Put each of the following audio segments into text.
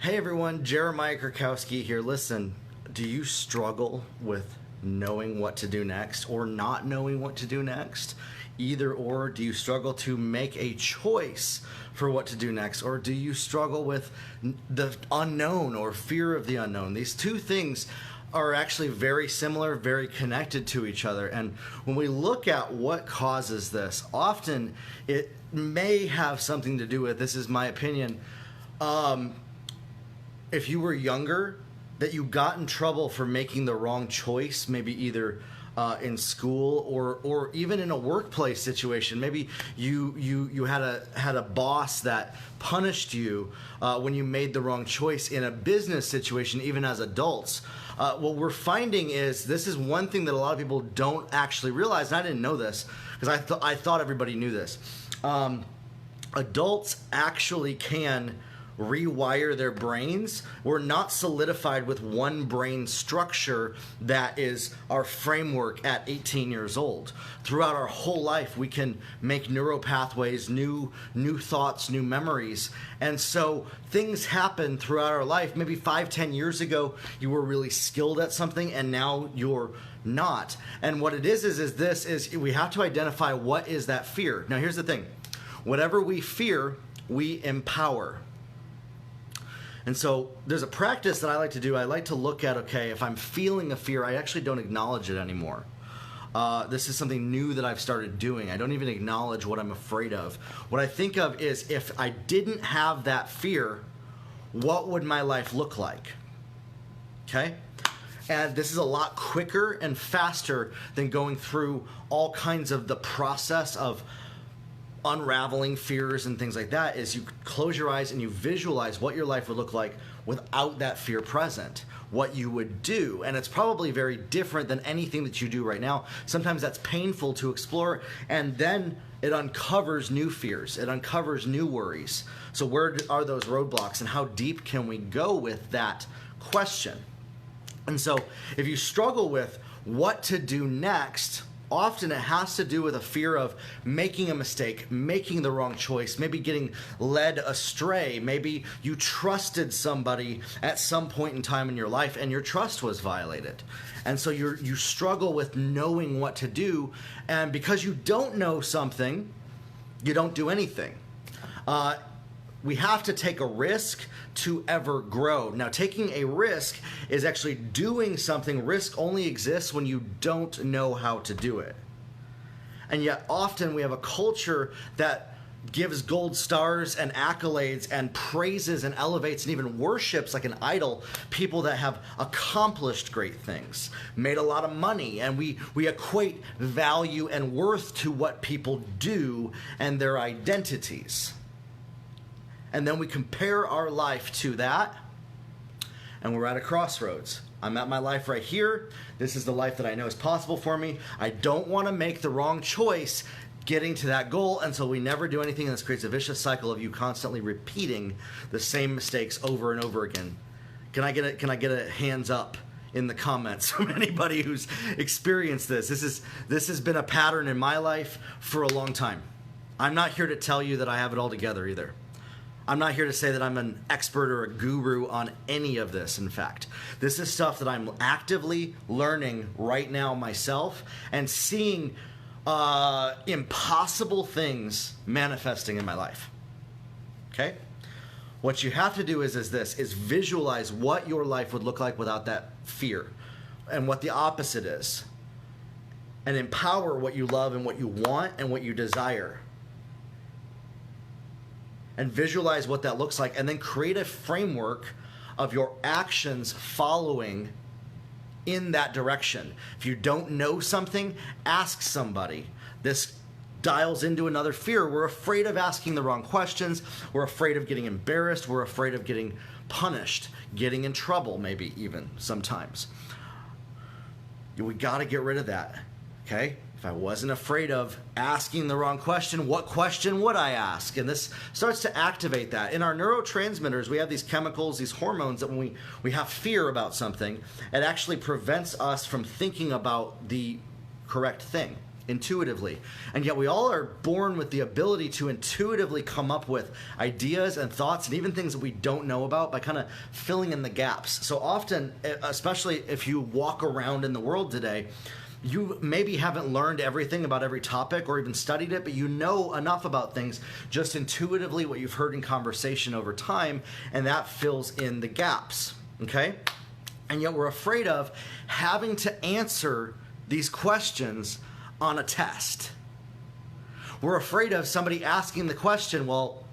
Hey everyone, Jeremiah Krakowski here. Listen, do you struggle with knowing what to do next or not knowing what to do next? Either or, do you struggle to make a choice for what to do next? Or do you struggle with the unknown or fear of the unknown? These two things are actually very similar, very connected to each other. And when we look at what causes this, often it may have something to do with, this is my opinion, if you were younger, that you got in trouble for making the wrong choice, maybe either in school or even in a workplace situation. Maybe you had a boss that punished you when you made the wrong choice in a business situation, even as adults. What we're finding is this is one thing that a lot of people don't actually realize, and I didn't know this because I thought everybody knew this. Adults actually can rewire their brains. We're not solidified with one brain structure that is our framework at 18 years old. Throughout our whole life, we can make neural pathways, new thoughts, new memories. And so things happen throughout our life. Maybe 5-10 years ago, you were really skilled at something, and now you're not. And what it is we have to identify what is that fear. Now, here's the thing. Whatever we fear, we empower. And so there's a practice that I like to do. I like to look at, okay, if I'm feeling a fear, I actually don't acknowledge it anymore. This is something new that I've started doing. I don't even acknowledge what I'm afraid of. What I think of is, if I didn't have that fear, what would my life look like? Okay? And this is a lot quicker and faster than going through all kinds of the process of unraveling fears and things like that. Is you close your eyes and you visualize what your life would look like without that fear present, what you would do. And it's probably very different than anything that you do right now. Sometimes that's painful to explore, and then it uncovers new fears. It uncovers new worries. So where are those roadblocks, and how deep can we go with that question? And so if you struggle with what to do next, often it has to do with a fear of making a mistake, making the wrong choice, maybe getting led astray. Maybe you trusted somebody at some point in time in your life and your trust was violated. And so you struggle with knowing what to do. And because you don't know something, you don't do anything. We have to take a risk to ever grow. Now, taking a risk is actually doing something. Risk only exists when you don't know how to do it. And yet often we have a culture that gives gold stars and accolades and praises and elevates and even worships like an idol people that have accomplished great things, made a lot of money, and we equate value and worth to what people do and their identities. And then we compare our life to that, and we're at a crossroads. I'm at my life right here. This is the life that I know is possible for me. I don't want to make the wrong choice getting to that goal, and so we never do anything, and this creates a vicious cycle of you constantly repeating the same mistakes over and over again. Can I get a hands up in the comments from anybody who's experienced this? This has been a pattern in my life for a long time. I'm not here to tell you that I have it all together either. I'm not here to say that I'm an expert or a guru on any of this, in fact. This is stuff that I'm actively learning right now myself and seeing impossible things manifesting in my life. Okay? What you have to do is visualize what your life would look like without that fear and what the opposite is. And empower what you love and what you want and what you desire. And visualize what that looks like, and then create a framework of your actions following in that direction. If you don't know something, ask somebody. This dials into another fear. We're afraid of asking the wrong questions. We're afraid of getting embarrassed. We're afraid of getting punished, getting in trouble, maybe even sometimes. We got to get rid of that, okay? If I wasn't afraid of asking the wrong question, what question would I ask? And this starts to activate that. In our neurotransmitters, we have these chemicals, these hormones that when we have fear about something, it actually prevents us from thinking about the correct thing. intuitively. And yet we all are born with the ability to intuitively come up with ideas and thoughts and even things that we don't know about by kind of filling in the gaps. So often, especially if you walk around in the world today, you maybe haven't learned everything about every topic or even studied it, but you know enough about things just intuitively, what you've heard in conversation over time, and that fills in the gaps, okay? And yet we're afraid of having to answer these questions on a test. We're afraid of somebody asking the question, well,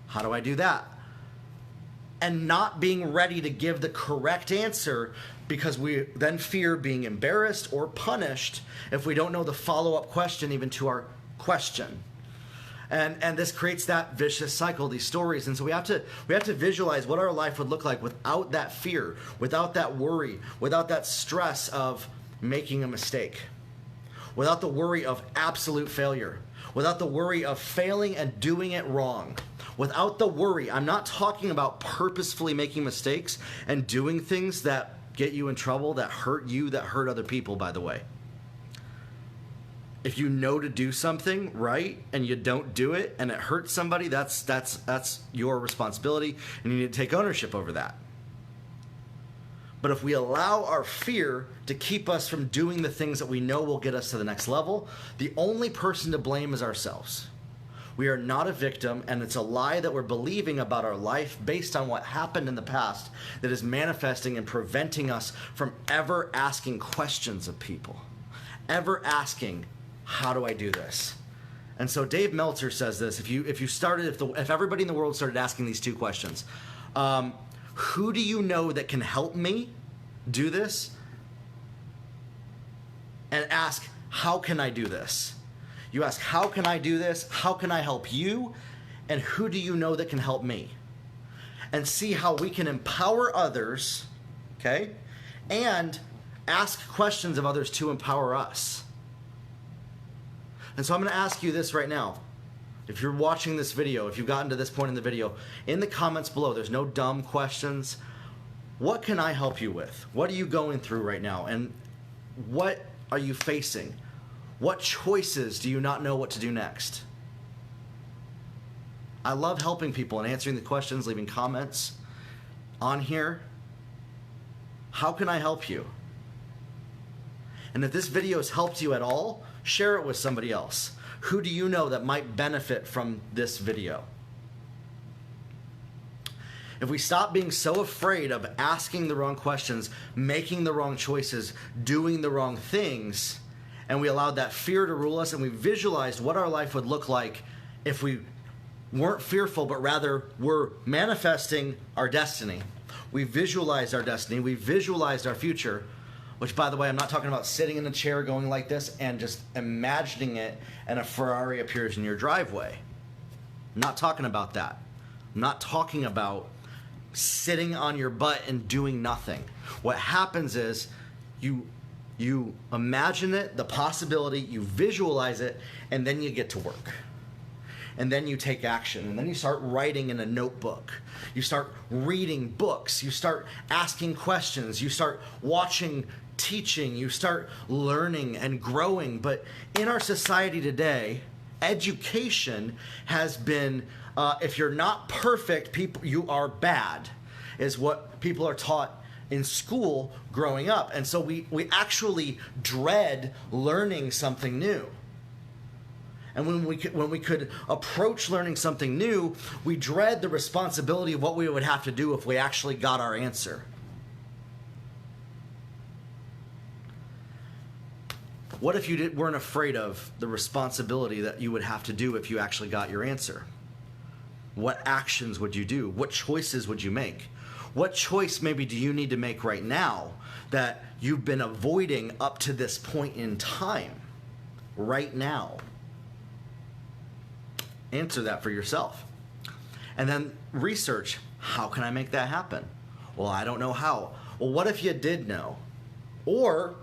how do I do that? And not being ready to give the correct answer because we then fear being embarrassed or punished if we don't know the follow-up question even to our question. And this creates that vicious cycle, these stories. And so we have to visualize what our life would look like without that fear, without that worry, without that stress of making a mistake, without the worry of absolute failure, without the worry of failing and doing it wrong. Without the worry, I'm not talking about purposefully making mistakes and doing things that get you in trouble, that hurt you, that hurt other people, by the way. If you know to do something right and you don't do it and it hurts somebody, that's your responsibility and you need to take ownership over that. But if we allow our fear to keep us from doing the things that we know will get us to the next level, the only person to blame is ourselves. We are not a victim, and it's a lie that we're believing about our life based on what happened in the past that is manifesting and preventing us from ever asking questions of people, ever asking, how do I do this? And so Dave Meltzer says this, if everybody in the world started asking these two questions, who do you know that can help me do this? And ask, how can I do this? You ask, how can I do this? How can I help you? And who do you know that can help me? And see how we can empower others, okay? And ask questions of others to empower us. And so I'm going to ask you this right now. If you're watching this video, if you've gotten to this point in the video, in the comments below, there's no dumb questions. What can I help you with? What are you going through right now? And what are you facing? What choices do you not know what to do next? I love helping people and answering the questions, leaving comments on here. How can I help you? And if this video has helped you at all, share it with somebody else. Who do you know that might benefit from this video? If we stop being so afraid of asking the wrong questions, making the wrong choices, doing the wrong things, and we allowed that fear to rule us, and we visualized what our life would look like if we weren't fearful, but rather were manifesting our destiny. We visualized our destiny. We visualized our future, which, by the way, I'm not talking about sitting in a chair going like this and just imagining it and a Ferrari appears in your driveway. I'm not talking about that. I'm not talking about sitting on your butt and doing nothing. What happens is you imagine it, the possibility, you visualize it, and then you get to work. And then you take action, and then you start writing in a notebook. You start reading books. You start asking questions. You start watching teaching. You start learning and growing. But in our society today, education has been, if you're not perfect, you are bad, is what people are taught in school growing up. And so we actually dread learning something new. And when we could approach learning something new, we dread the responsibility of what we would have to do if we actually got our answer. What if you weren't afraid of the responsibility that you would have to do if you actually got your answer? What actions would you do? What choices would you make? What choice maybe do you need to make right now that you've been avoiding up to this point in time? Right now. Answer that for yourself. And then research, how can I make that happen? Well, I don't know how. Well, what if you did know? Or,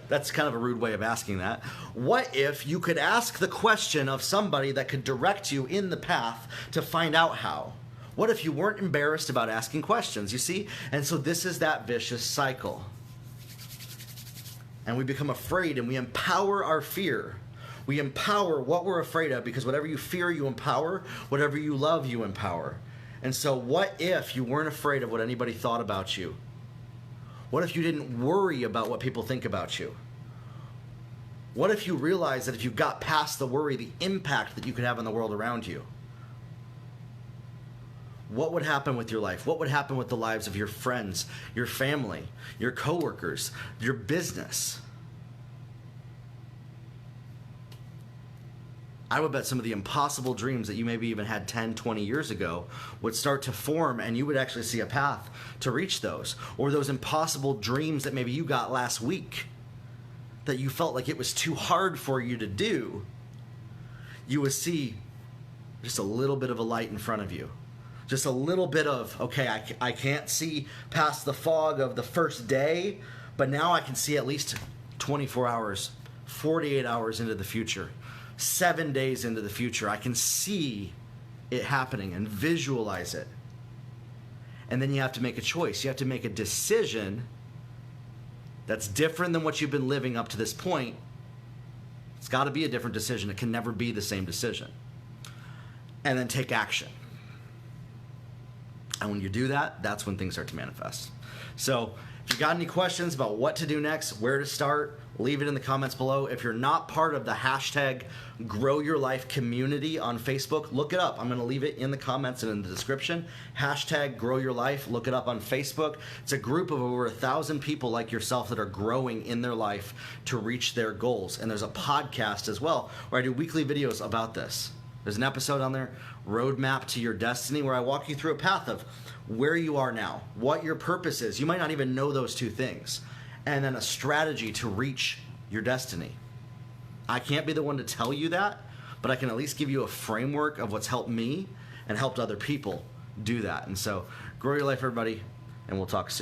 that's kind of a rude way of asking that, what if you could ask the question of somebody that could direct you in the path to find out how? What if you weren't embarrassed about asking questions, you see? And so this is that vicious cycle. and we become afraid, and we empower our fear. We empower what we're afraid of, because whatever you fear, you empower. Whatever you love, you empower. And so what if you weren't afraid of what anybody thought about you? What if you didn't worry about what people think about you? What if you realized that if you got past the worry, the impact that you could have on the world around you? What would happen with your life? What would happen with the lives of your friends, your family, your coworkers, your business? I would bet some of the impossible dreams that you maybe even had 10, 20 years ago would start to form, and you would actually see a path to reach those. Or those impossible dreams that maybe you got last week that you felt like it was too hard for you to do, you would see just a little bit of a light in front of you. Just a little bit of, okay, I can't see past the fog of the first day, but now I can see at least 24 hours, 48 hours into the future, 7 days into the future. I can see it happening and visualize it. And then you have to make a choice. You have to make a decision that's different than what you've been living up to this point. It's got to be a different decision. It can never be the same decision. And then take action. And when you do that, that's when things start to manifest. So if you got any questions about what to do next, where to start, leave it in the comments below. If you're not part of the hashtag Grow Your Life community on Facebook, look it up. I'm going to leave it in the comments and in the description. Hashtag Grow Your Life. Look it up on Facebook. It's a group of over 1,000 people like yourself that are growing in their life to reach their goals. And there's a podcast as well where I do weekly videos about this. There's an episode on there, Roadmap to Your Destiny, where I walk you through a path of where you are now, what your purpose is. You might not even know those two things. And then a strategy to reach your destiny. I can't be the one to tell you that, but I can at least give you a framework of what's helped me and helped other people do that. And so, grow your life, everybody, and we'll talk soon.